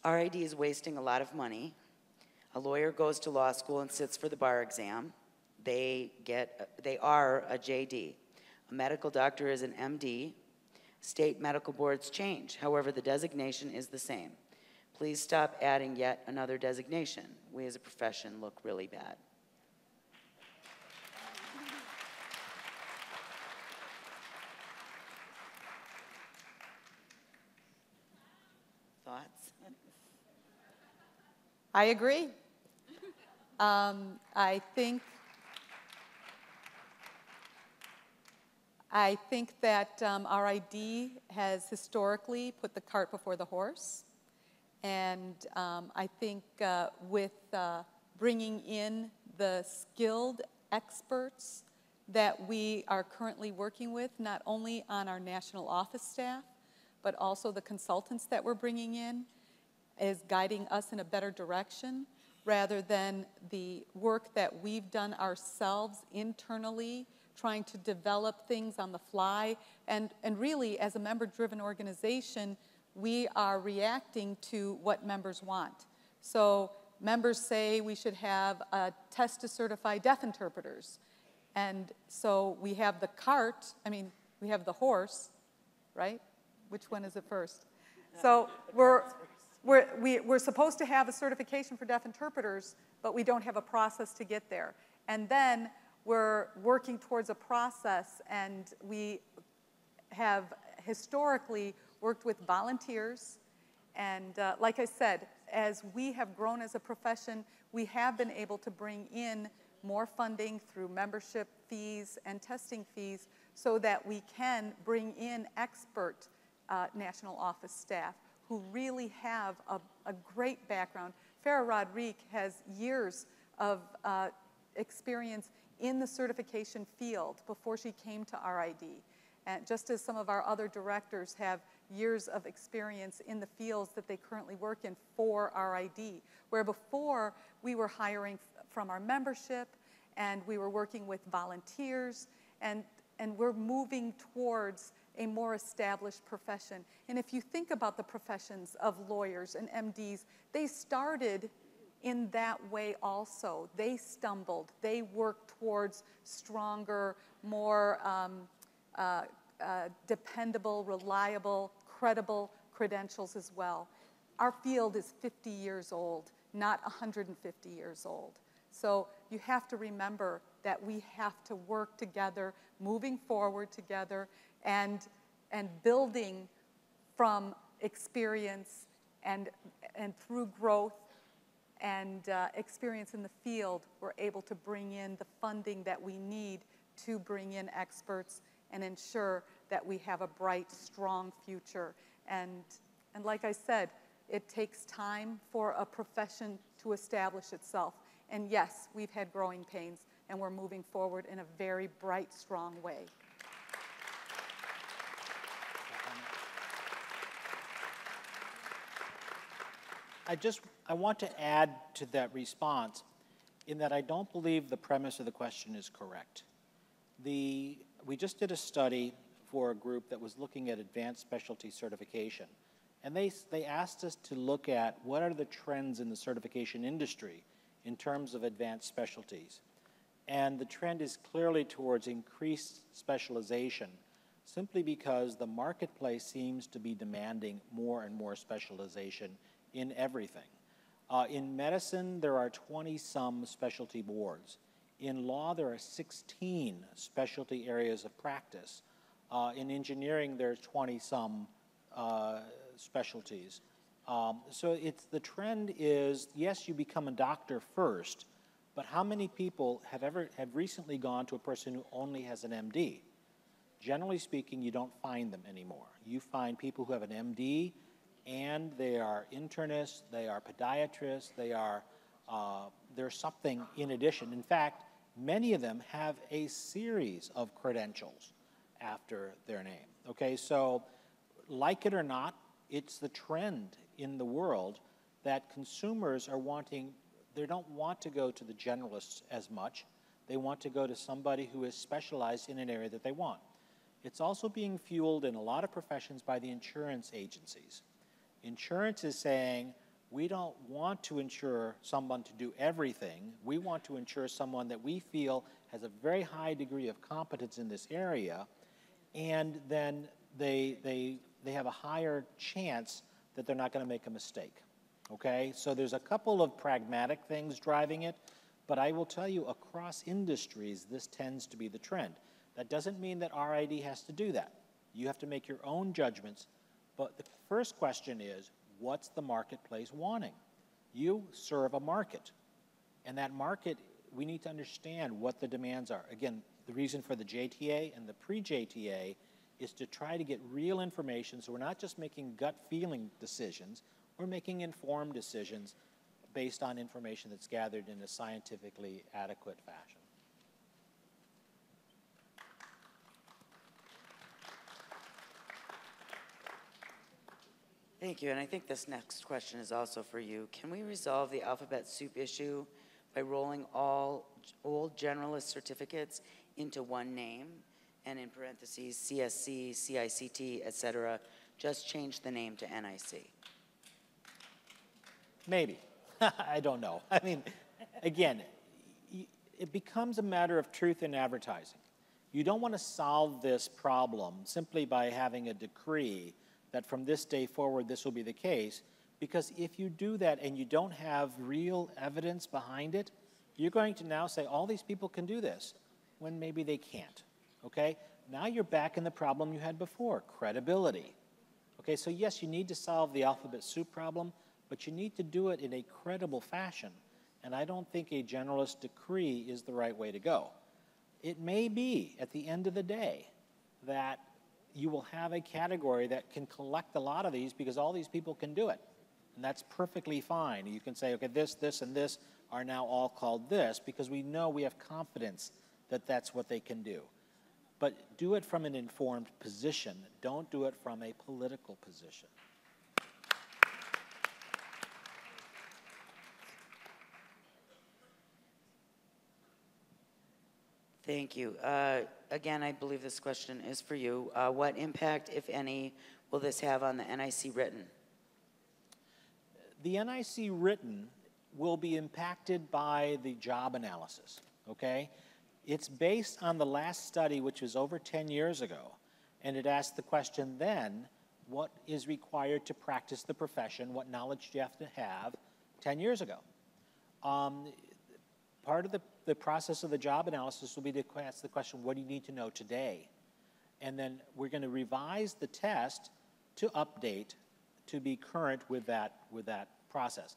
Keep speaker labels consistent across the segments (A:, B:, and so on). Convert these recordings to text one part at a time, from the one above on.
A: RID is wasting a lot of money. A lawyer goes to law school and sits for the bar exam. They are a JD. A medical doctor is an MD. State medical boards change. However, the designation is the same. Please stop adding yet another designation. We as a profession look really bad. Thoughts?
B: I agree. I think that RID has historically put the cart before the horse. And I think with bringing in the skilled experts that we are currently working with, not only on our national office staff, but also the consultants that we're bringing in, is guiding us in a better direction rather than the work that we've done ourselves internally, trying to develop things on the fly. And really, as a member-driven organization, we are reacting to what members want. So members say we should have a test to certify deaf interpreters. And so we have the cart, we have the horse, right? Which one is it first? So we're supposed to have a certification for deaf interpreters, but we don't have a process to get there. And then we're working towards a process, and we have historically worked with volunteers. And like I said, as we have grown as a profession, we have been able to bring in more funding through membership fees and testing fees so that we can bring in expert national office staff who really have a great background. Farah Rodrigue has years of experience in the certification field before she came to RID. And just as some of our other directors have years of experience in the fields that they currently work in for RID, where before we were hiring from our membership and we were working with volunteers, and we're moving towards a more established profession. And if you think about the professions of lawyers and MDs, they started in that way also. They stumbled. They worked towards stronger, more dependable, reliable, credible credentials as well. Our field is 50 years old, not 150 years old. So you have to remember that we have to work together, moving forward together, and building from experience and through growth and experience in the field, we're able to bring in the funding that we need to bring in experts and ensure that we have a bright, strong future. And like I said, it takes time for a profession to establish itself. And yes, we've had growing pains, and we're moving forward in a very bright, strong way.
C: I want to add to that response in that I don't believe the premise of the question is correct. We just did a study for a group that was looking at advanced specialty certification. And they asked us to look at what are the trends in the certification industry in terms of advanced specialties. And the trend is clearly towards increased specialization, simply because the marketplace seems to be demanding more and more specialization in everything. In medicine, there are 20-some specialty boards. In law, there are 16 specialty areas of practice. In engineering, there's 20-some specialties. So the trend is, yes, you become a doctor first, but how many people have recently gone to a person who only has an MD? Generally speaking, you don't find them anymore. You find people who have an MD, and they are internists, they are podiatrists, there's something in addition. In fact, many of them have a series of credentials after their name. Okay, so like it or not, it's the trend in the world that consumers are wanting, they don't want to go to the generalists as much. They want to go to somebody who is specialized in an area that they want. It's also being fueled in a lot of professions by the insurance agencies. Insurance is saying, We don't want to insure someone to do everything. We want to insure someone that we feel has a very high degree of competence in this area, and then they have a higher chance that they're not going to make a mistake. Okay? So there's a couple of pragmatic things driving it, but I will tell you, across industries, this tends to be the trend. That doesn't mean that RID has to do that. You have to make your own judgments, but the first question is, what's the marketplace wanting? You serve a market, and that market, we need to understand what the demands are. Again, the reason for the JTA and the pre-JTA is to try to get real information, so we're not just making gut feeling decisions, we're making informed decisions based on information that's gathered in a scientifically adequate fashion.
A: Thank you, and I think this next question is also for you. Can we resolve the alphabet soup issue by rolling all old generalist certificates into one name, and in parentheses, CSC, CICT, et cetera, just change the name to NIC?
C: Maybe. I don't know. I mean, again, it becomes a matter of truth in advertising. You don't want to solve this problem simply by having a decree that from this day forward this will be the case, because if you do that and you don't have real evidence behind it, you're going to now say all these people can do this when maybe they can't, okay? Now you're back in the problem you had before, credibility. Okay, so yes, you need to solve the alphabet soup problem, but you need to do it in a credible fashion, and I don't think a generalist decree is the right way to go. It may be, at the end of the day, that you will have a category that can collect a lot of these because all these people can do it. And that's perfectly fine. You can say, okay, this, and this are now all called this because we know we have confidence that that's what they can do. But do it from an informed position. Don't do it from a political position.
A: Thank you. Again, I believe this question is for you. What impact, if any, will this have on the NIC written?
C: The NIC written will be impacted by the job analysis, okay? It's based on the last study, which was over 10 years ago, and it asked the question then, what is required to practice the profession? What knowledge do you have to have 10 years ago? Part of the process of the job analysis will be to ask the question, what do you need to know today? And then we're going to revise the test to update, to be current with that process.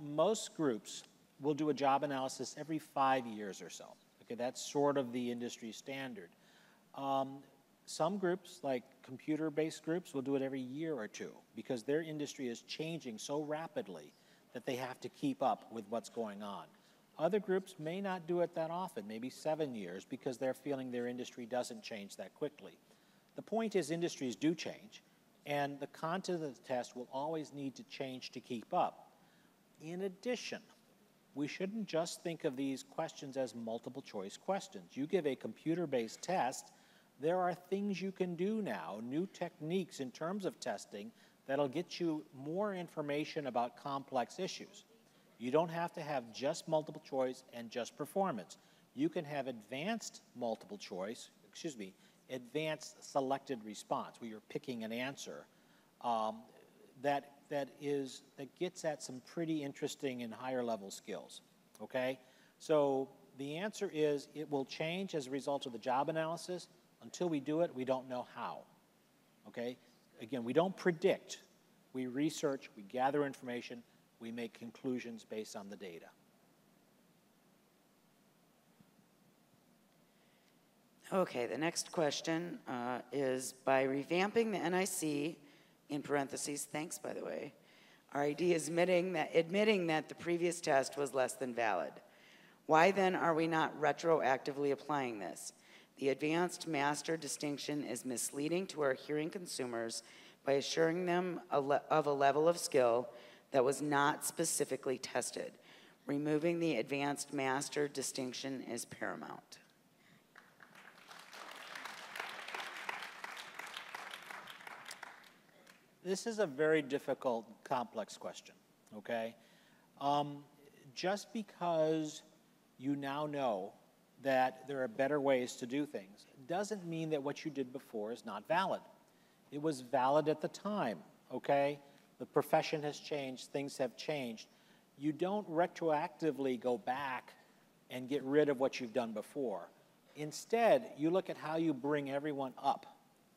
C: Most groups will do a job analysis every 5 years or so. Okay, that's sort of the industry standard. Some groups, like computer-based groups, will do it every year or two because their industry is changing so rapidly that they have to keep up with what's going on. Other groups may not do it that often, maybe 7 years, because they're feeling their industry doesn't change that quickly. The point is industries do change, and the content of the test will always need to change to keep up. In addition, we shouldn't just think of these questions as multiple choice questions. You give a computer-based test, there are things you can do now, new techniques in terms of testing, that'll get you more information about complex issues. You don't have to have just multiple choice and just performance. You can have advanced multiple choice, advanced selected response, where you're picking an answer that gets at some pretty interesting and higher level skills, okay? So the answer is it will change as a result of the job analysis. Until we do it, we don't know how, okay? Again, we don't predict. We research, we gather information, we make conclusions based on the data.
A: Okay, the next question is, by revamping the NIC, in parentheses, thanks by the way, RID is admitting that the previous test was less than valid. Why then are we not retroactively applying this? The advanced master distinction is misleading to our hearing consumers by assuring them of a level of skill that was not specifically tested. Removing the advanced master distinction is paramount.
C: This is a very difficult, complex question, okay? Just because you now know that there are better ways to do things doesn't mean that what you did before is not valid. It was valid at the time, okay? The profession has changed, things have changed. You don't retroactively go back and get rid of what you've done before. Instead, you look at how you bring everyone up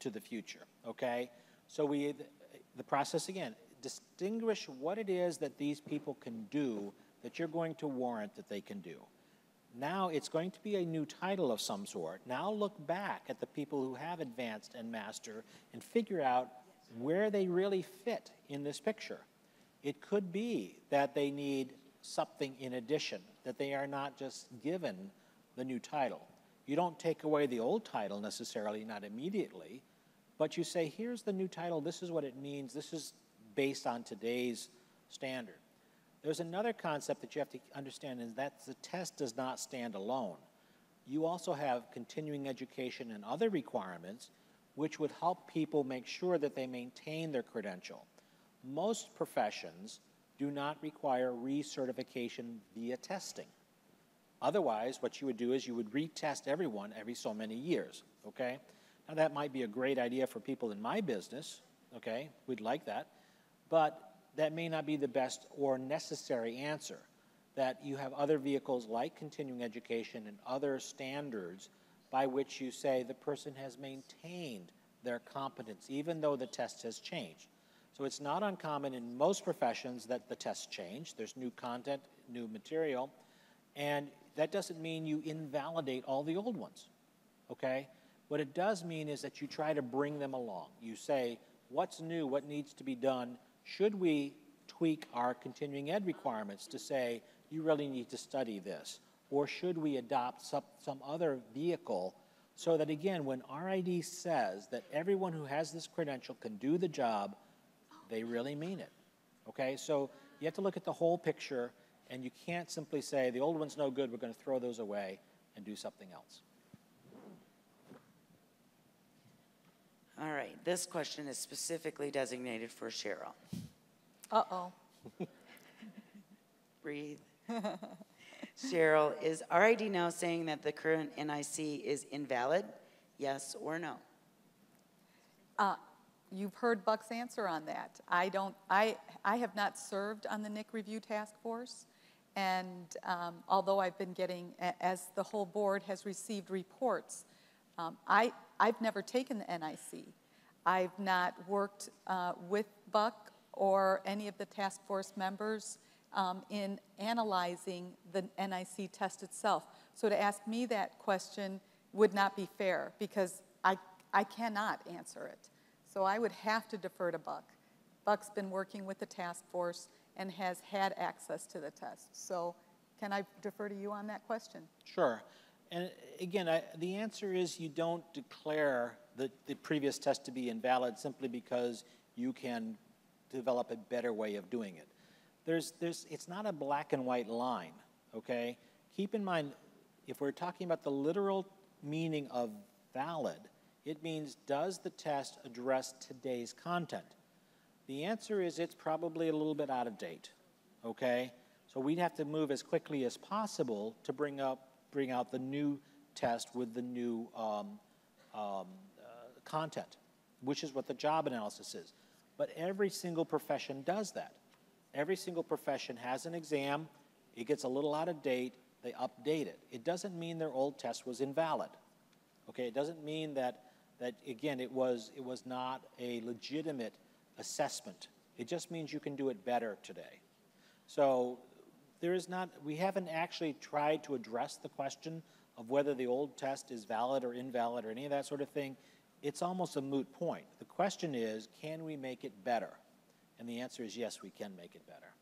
C: to the future, okay? So the process again, distinguish what it is that these people can do that you're going to warrant that they can do. Now it's going to be a new title of some sort. Now look back at the people who have advanced and master and figure out where they really fit in this picture. It could be that they need something in addition, that they are not just given the new title. You don't take away the old title necessarily, not immediately, but you say, here's the new title, this is what it means, this is based on today's standard. There's another concept that you have to understand, is that the test does not stand alone. You also have continuing education and other requirements which would help people make sure that they maintain their credential. Most professions do not require recertification via testing. Otherwise, what you would do is you would retest everyone every so many years, okay? Now that might be a great idea for people in my business, okay? We'd like that, but that may not be the best or necessary answer, that you have other vehicles like continuing education and other standards by which you say the person has maintained their competence even though the test has changed. So it's not uncommon in most professions that the tests change. There's new content, new material, and that doesn't mean you invalidate all the old ones, okay? What it does mean is that you try to bring them along. You say, what's new, what needs to be done? Should we tweak our continuing ed requirements to say, you really need to study this? Or should we adopt some other vehicle so that, again, when RID says that everyone who has this credential can do the job, they really mean it, okay? So you have to look at the whole picture, and you can't simply say, the old one's no good, we're going to throw those away and do something else.
A: All right, this question is specifically designated for Cheryl.
B: Uh-oh.
A: Breathe. Cheryl, is RID now saying that the current NIC is invalid? Yes or no?
B: You've heard Buck's answer on that. I have not served on the NIC review task force, and although I've been getting, as the whole board has received reports, I've never taken the NIC. I've not worked with Buck or any of the task force members in analyzing the NIC test itself. So to ask me that question would not be fair, because I cannot answer it. So I would have to defer to Buck. Buck's been working with the task force and has had access to the test. So can I defer to you on that question?
C: Sure. And again, the answer is you don't declare the previous test to be invalid simply because you can develop a better way of doing it. It's not a black and white line, okay? Keep in mind, if we're talking about the literal meaning of valid, it means, does the test address today's content? The answer is it's probably a little bit out of date, okay? So we'd have to move as quickly as possible to bring out the new test with the new content, which is what the job analysis is. But every single profession does that. Every single profession has an exam, it gets a little out of date, they update it. It doesn't mean their old test was invalid, okay? It doesn't mean that again, it was not a legitimate assessment. It just means you can do it better today. So we haven't actually tried to address the question of whether the old test is valid or invalid or any of that sort of thing. It's almost a moot point. The question is, can we make it better? And the answer is yes, we can make it better.